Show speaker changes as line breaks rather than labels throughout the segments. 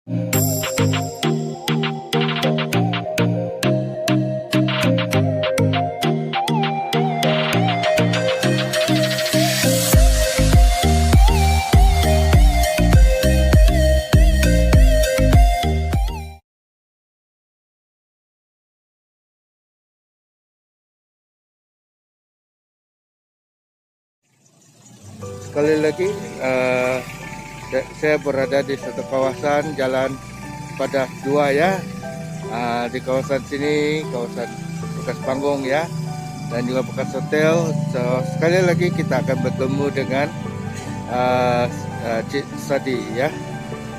Sekali lagi saya berada di satu kawasan Jalan Padas 2 ya. Di kawasan sini, kawasan bekas panggung ya, dan juga bekas hotel. So, sekali lagi kita akan bertemu dengan Cik Sadi ya.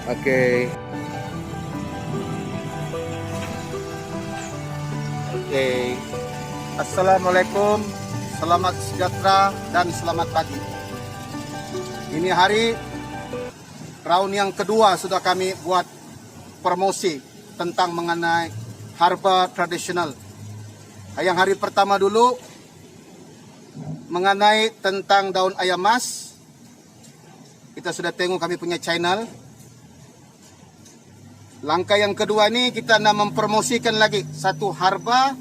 Oke.
Assalamualaikum, selamat sejahtera dan selamat pagi. Ini hari round yang kedua sudah kami buat promosi tentang mengenai herba tradisional. Yang hari pertama dulu mengenai tentang daun ayam mas. Kita sudah tengok kami punya channel. Langkah yang kedua ini kita nak mempromosikan lagi satu herba,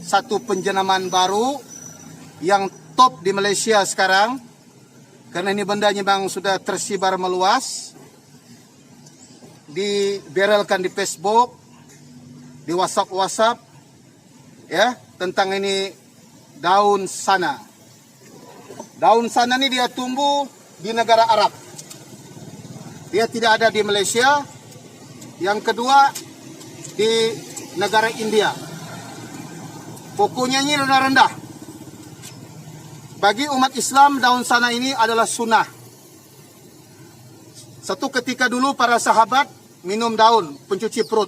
satu penjenaman baru yang top di Malaysia sekarang. Karena ini bendanya memang sudah tersebar meluas, diviralkan di Facebook, di WhatsApp, ya, tentang ini daun sana. Daun sana ini dia tumbuh di negara Arab. Dia tidak ada di Malaysia. Yang kedua di negara India. Pokoknya ini rendah-rendah. Bagi umat Islam, daun sana ini adalah sunnah. Satu ketika dulu para sahabat minum daun pencuci perut.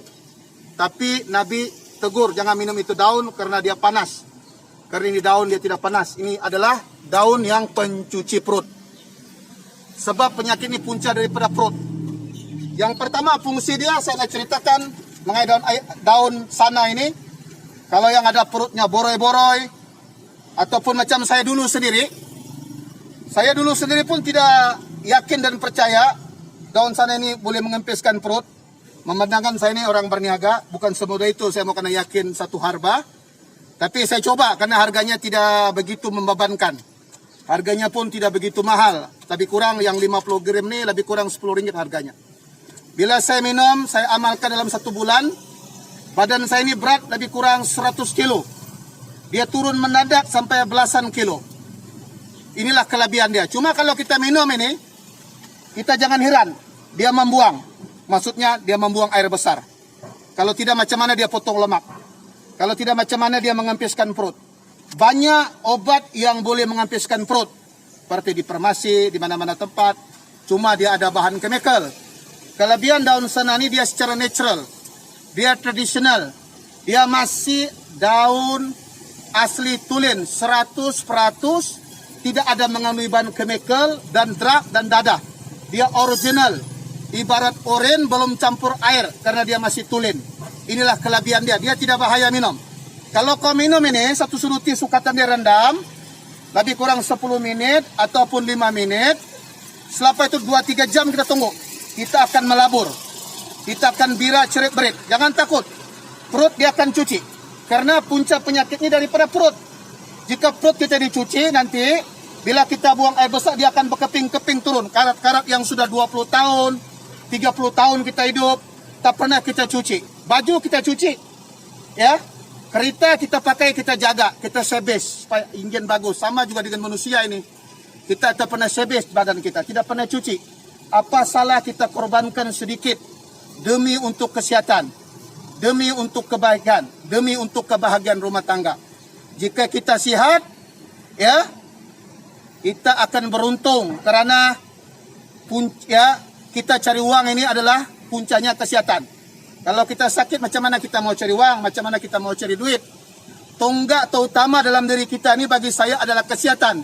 Tapi Nabi tegur, jangan minum itu daun karena dia panas. Karena ini daun dia tidak panas. Ini adalah daun yang pencuci perut. Sebab penyakit ini punca daripada perut. Yang pertama fungsi dia saya nak ceritakan mengenai daun sana ini. Kalau yang ada perutnya boroi-boroi, ataupun macam saya dulu sendiri pun tidak yakin dan percaya daun sana ini boleh mengempiskan perut. Memandangkan saya ini orang berniaga, bukan semudah itu saya mau kena yakin satu herba. Tapi saya coba karena harganya tidak begitu membebankan. Harganya pun tidak begitu mahal. Lebih kurang yang 50 gram ini lebih kurang 10 ringgit harganya. Bila saya minum, saya amalkan dalam 1 bulan, badan saya ini berat lebih kurang 100 kilo. Dia turun mendadak sampai belasan kilo. Inilah kelebihan dia. Cuma kalau kita minum ini, kita jangan heran. Dia membuang. Maksudnya dia membuang air besar. Kalau tidak macam mana dia potong lemak. Kalau tidak macam mana dia mengempiskan perut. Banyak obat yang boleh mengempiskan perut. Seperti di farmasi, di mana-mana tempat. Cuma dia ada bahan chemical. Kelebihan daun sana ini dia secara natural. Dia tradisional. Dia masih daun asli tulen 100%, tidak ada mengandung bahan chemical dan drug dan dadah. Dia original. Ibarat oren belum campur air karena dia masih tulen. Inilah kelebihan dia. Dia tidak bahaya minum. Kalau kau minum ini satu suruti sukatan dia rendam lebih kurang 10 menit ataupun 5 menit. Selepas itu 2-3 jam kita tunggu. Kita akan melabur. Kita akan bira cerit-berit. Jangan takut. Perut dia akan cuci. Karena punca penyakitnya daripada perut. Jika perut kita dicuci nanti, bila kita buang air besar, dia akan berkeping-keping turun. Karat-karat yang sudah 20 tahun, 30 tahun kita hidup, tak pernah kita cuci. Baju kita cuci. Ya, kereta kita pakai, kita jaga, kita sebes supaya enjin bagus. Sama juga dengan manusia ini. Kita tak pernah sebes badan kita, tidak pernah cuci. Apa salah kita korbankan sedikit demi untuk kesihatan, demi untuk kebaikan, demi untuk kebahagiaan rumah tangga. Jika kita sihat, ya, kita akan beruntung karena kita cari uang ini adalah puncanya kesihatan. Kalau kita sakit, macam mana kita mau cari uang, macam mana kita mau cari duit? Tonggak terutama dalam diri kita ini bagi saya adalah kesihatan.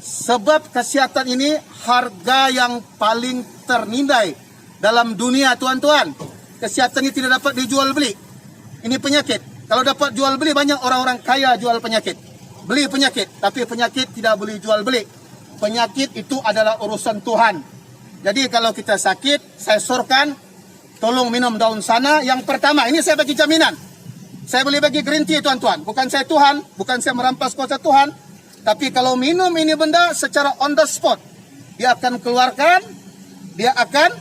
Sebab kesihatan ini harga yang paling ternilai dalam dunia, tuan-tuan. Kesihatan ini tidak dapat dijual beli. Ini penyakit. Kalau dapat jual beli, banyak orang-orang kaya jual penyakit. Beli penyakit. Tapi penyakit tidak boleh jual beli. Penyakit itu adalah urusan Tuhan. Jadi kalau kita sakit, saya sorkan, tolong minum daun sana. Yang pertama, ini saya bagi jaminan. Saya boleh bagi garanti tuan-tuan. Bukan saya Tuhan, bukan saya merampas kuasa Tuhan. Tapi kalau minum ini benda secara on the spot, dia akan keluarkan, dia akan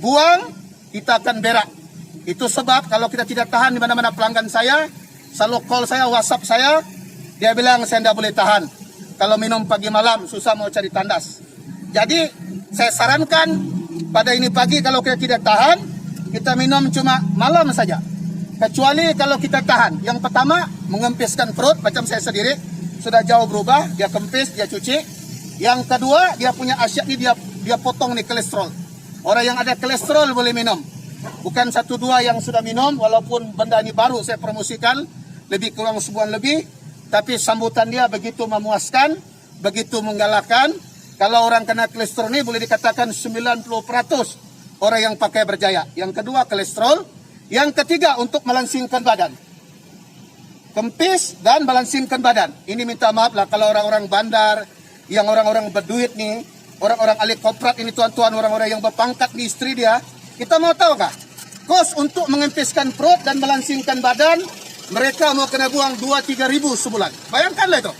buang, kita akan berak. Itu sebab kalau kita tidak tahan di mana-mana pelanggan saya, selalu call saya, WhatsApp saya, dia bilang saya tidak boleh tahan. Kalau minum pagi malam, susah mau cari tandas. Jadi, saya sarankan pada ini pagi kalau kita tidak tahan, kita minum cuma malam saja. Kecuali kalau kita tahan. Yang pertama, mengempiskan perut, macam saya sendiri, sudah jauh berubah, dia kempis, dia cuci. Yang kedua, dia punya asyik ni, dia potong ni kolesterol. Orang yang ada kolesterol boleh minum. Bukan 1-2 yang sudah minum, walaupun benda ini baru saya promosikan, lebih kurang sebulan lebih, tapi sambutan dia begitu memuaskan, begitu menggalakkan. Kalau orang kena kolesterol ini boleh dikatakan 90% orang yang pakai berjaya. Yang kedua kolesterol, yang ketiga untuk melangsingkan badan. Kempis dan melangsingkan badan. Ini minta maaf lah kalau orang-orang bandar, yang orang-orang berduit nih, orang-orang ahli korporat ini tuan-tuan, orang-orang yang berpangkat ni istri dia, kita mau tahu kah? Kos untuk mengempiskan perut dan melangsingkan badan, mereka mau kena buang 2-3 ribu sebulan. Bayangkanlah itu.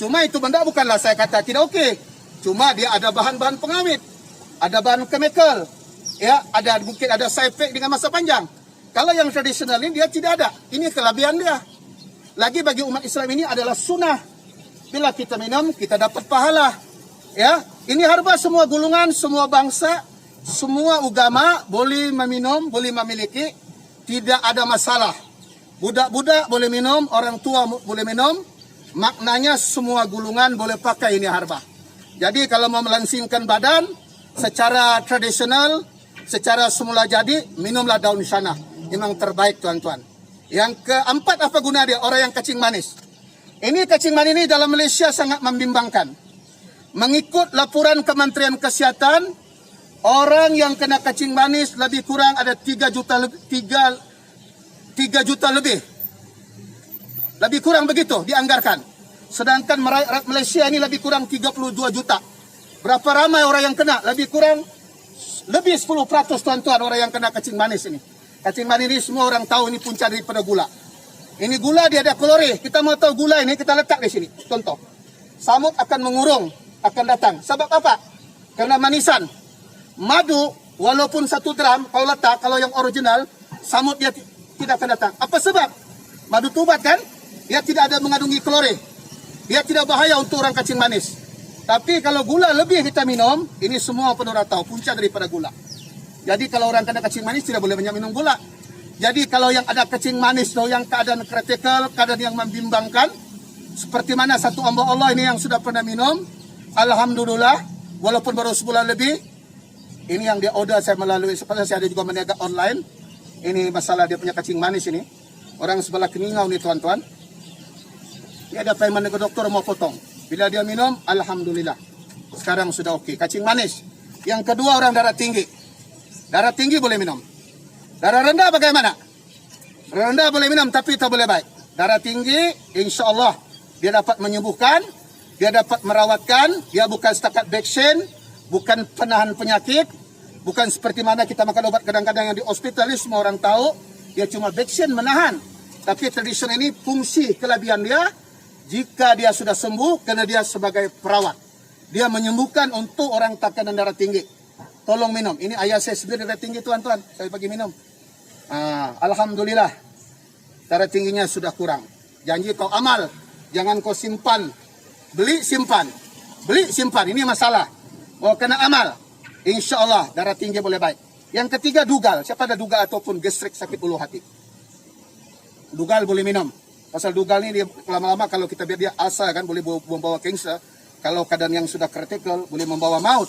Cuma itu benda bukanlah saya kata tidak okey. Cuma dia ada bahan-bahan pengawet, ada bahan chemical, ya, ada mungkin ada side effect dengan masa panjang. Kalau yang tradisional ini dia tidak ada. Ini kelebihan dia. Lagi bagi umat Islam ini adalah sunnah. Bila kita minum, kita dapat pahala. Ya, ini harba semua golongan, semua bangsa, semua agama boleh meminum, boleh memiliki, tidak ada masalah. Budak-budak boleh minum, orang tua boleh minum. Maknanya semua golongan boleh pakai ini harba. Jadi kalau mau melangsingkan badan secara tradisional, secara semula jadi, minumlah daun sana. Memang terbaik tuan-tuan. Yang keempat, apa guna dia? Orang yang kacing manis. Ini kacing manis ini dalam Malaysia sangat membimbangkan. Mengikut laporan Kementerian Kesihatan, orang yang kena kacing manis lebih kurang ada 3 juta lebih. Lebih kurang begitu dianggarkan. Sedangkan rakyat Malaysia ini lebih kurang 32 juta. Berapa ramai orang yang kena? Lebih kurang lebih 10% tuan-tuan orang yang kena kacing manis ini. Kacing manis ini semua orang tahu ini punca daripada gula. Ini gula dia ada kalori. Kita mau tahu gula ini kita letak di sini. Contoh. Samut akan mengurung, akan datang. Sebab apa? Karena manisan. Madu walaupun 1 gram kau letak, kalau yang original, samut dia tidak akan datang. Apa sebab? Madu tubat kan? Dia tidak ada mengandungi kalori. Dia tidak bahaya untuk orang kacing manis. Tapi kalau gula lebih kita minum, ini semua penorang tahu, punca daripada gula. Jadi kalau orang kena kacing manis tidak boleh banyak minum gula. Jadi kalau yang ada kacing manis tu yang keadaan kritikal, keadaan yang membimbangkan, seperti mana satu hamba Allah ini yang sudah pernah minum, alhamdulillah, walaupun baru sebulan lebih, ini yang dia order saya melalui, seperti saya ada juga meniaga online. Ini masalah dia punya kacing manis ini. Orang sebelah keningau ni tuan-tuan. Dia ada payment ke doktor mau potong. Bila dia minum, alhamdulillah. Sekarang sudah okey. Kacing manis. Yang kedua orang darah tinggi. Darah tinggi boleh minum. Darah rendah bagaimana? Rendah boleh minum tapi tak boleh baik. Darah tinggi, insya Allah dia dapat menyembuhkan, dia dapat merawatkan, dia bukan setakat vaksin, bukan penahan penyakit, bukan seperti mana kita makan obat kadang-kadang yang di hospital ini semua orang tahu, dia cuma vaksin menahan. Tapi tradisi ini fungsi kelebihan dia, jika dia sudah sembuh, karena dia sebagai perawat. Dia menyembuhkan untuk orang tekanan darah tinggi. Tolong minum. Ini ayah saya sendiri darah tinggi tuan-tuan. Saya bagi minum. Alhamdulillah. Darah tingginya sudah kurang. Janji kau amal. Jangan kau simpan. Beli simpan. Beli simpan. Ini masalah. Oh kena amal. Insya Allah darah tinggi boleh baik. Yang ketiga dugal. Siapa ada dugal ataupun gastrik sakit ulu hati? Dugal boleh minum. Pasal dugal ini dia lama-lama kalau kita biar dia asa kan boleh membawa kanser. Kalau keadaan yang sudah kritikal boleh membawa maut.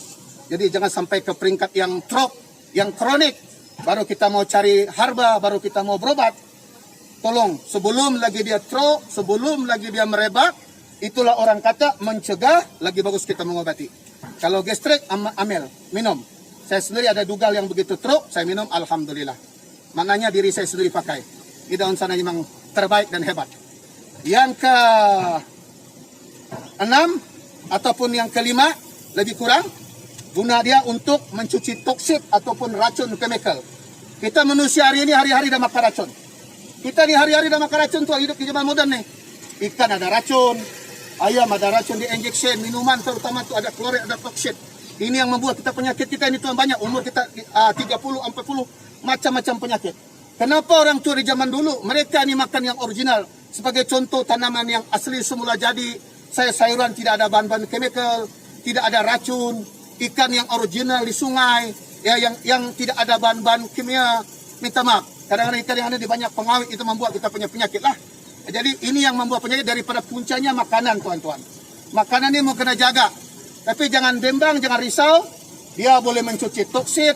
Jadi jangan sampai ke peringkat yang trop, yang kronik. Baru kita mau cari harba, baru kita mau berobat. Tolong sebelum lagi dia trop, sebelum lagi dia merebak, itulah orang kata mencegah, lagi bagus kita mengobati. Kalau gastrik amel, minum. Saya sendiri ada dugal yang begitu trop, saya minum alhamdulillah. Maknanya diri saya sendiri pakai. Ini daun sana memang terbaik dan hebat. Yang ke-6 ataupun yang ke-5 lebih kurang, guna dia untuk mencuci toksik ataupun racun chemical. Kita manusia hari ini hari-hari dah makan racun. Kita ni hari-hari dah makan racun tuh, hidup di zaman modern nih. Ikan ada racun, ayam ada racun di injection, minuman terutama tuh ada klorid, ada toksik. Ini yang membuat kita penyakit kita ini tuh banyak. Umur kita 30, 40, macam-macam penyakit. Kenapa orang tua di zaman dulu mereka ni makan yang original? Sebagai contoh tanaman yang asli semula jadi, sayuran tidak ada bahan-bahan chemical, tidak ada racun, ikan yang original di sungai, ya yang tidak ada bahan-bahan kimia. Minta maaf, kadang-kadang ikan yang ada di banyak pengawet itu membuat kita punya penyakit lah. Jadi ini yang membuat penyakit daripada puncanya makanan, tuan-tuan. Makanan ini mau kena jaga. Tapi jangan bimbang, jangan risau. Dia boleh mencuci toksik,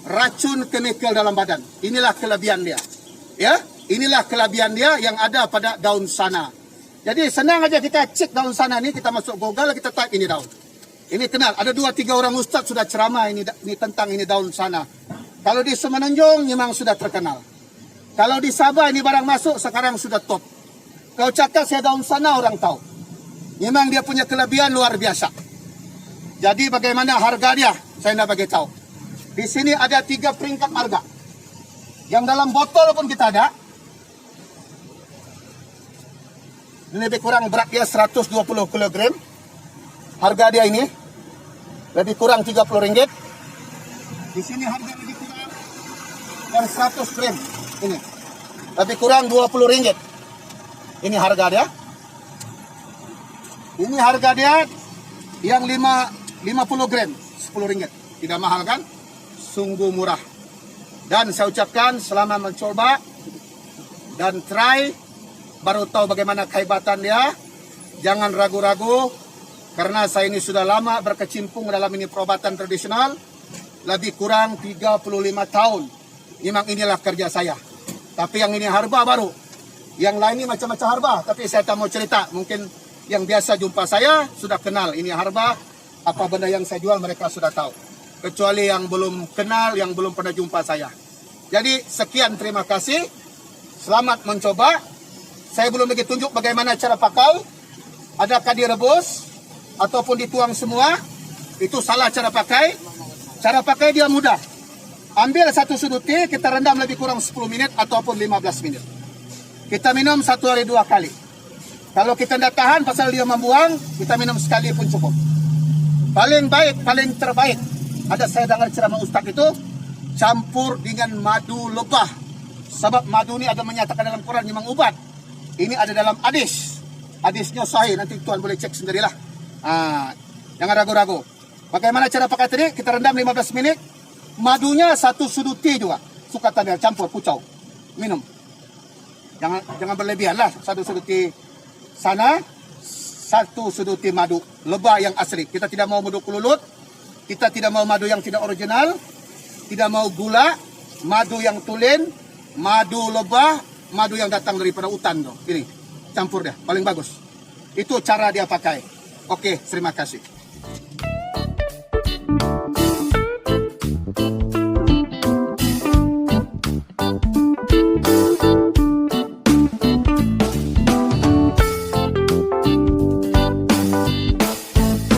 racun, chemical dalam badan. Inilah kelebihan dia. Ya, inilah kelebihan dia yang ada pada daun sana. Jadi senang aja kita cek daun sana ni, kita masuk Google, kita type ini daun. Ini kenal, ada 2-3 orang ustaz sudah ceramah ini tentang ini daun sana. Kalau di Semenanjung memang sudah terkenal. Kalau di Sabah ini barang masuk sekarang sudah top. Kau cakap saya daun sana orang tahu. Memang dia punya kelebihan luar biasa. Jadi bagaimana harga dia? Saya nak bagi tahu. Di sini ada 3 peringkat harga. Yang dalam botol pun kita ada. Ini lebih kurang berat dia 120 kg. Harga dia ini lebih kurang Rp30. Di sini harga lebih kurang dari 100 gram. Ini lebih kurang Rp20. Ini harga dia. Ini harga dia yang 50 gram, Rp10. Tidak mahal kan? Sungguh murah. Dan saya ucapkan selamat mencoba dan try, baru tahu bagaimana kehebatan dia. Jangan ragu-ragu, karena saya ini sudah lama berkecimpung dalam ini perobatan tradisional, lebih kurang 35 tahun. Memang inilah kerja saya. Tapi yang ini herba baru. Yang lain ini macam-macam herba, tapi saya tak mau cerita. Mungkin yang biasa jumpa saya sudah kenal ini herba. Apa benda yang saya jual mereka sudah tahu. Kecuali yang belum kenal, yang belum pernah jumpa saya. Jadi sekian, terima kasih. Selamat mencoba. Saya belum lagi tunjuk bagaimana cara pakai. Adakah direbus ataupun dituang semua. Itu salah cara pakai. Cara pakai dia mudah. Ambil satu sudut teh, kita rendam lebih kurang 10 menit ataupun 15 menit. Kita minum 1 hari 2 kali. Kalau kita tidak tahan pasal dia membuang, kita minum sekali pun cukup. Paling baik, paling terbaik. Ada saya dengar ceramah ustaz itu, campur dengan madu lebah. Sebab madu ini ada menyatakan dalam Quran memang ubat. Ini ada dalam hadis. Hadisnya sahih, nanti tuan boleh cek sendirilah. Jangan ragu-ragu. Bagaimana cara pakai tadi? Kita rendam 15 menit. Madunya 1 sudut teh juga. Suka tanda campur, kucau. Minum. Jangan berlebihan lah. 1 sudut teh sana, 1 sudut teh madu lebah yang asli. Kita tidak mau madu kululut, kita tidak mau madu yang tidak original, tidak mau gula, madu yang tulen, madu lebah, madu yang datang daripada hutan tuh. Ini campur dia, paling bagus. Itu cara dia pakai. Oke, terima kasih.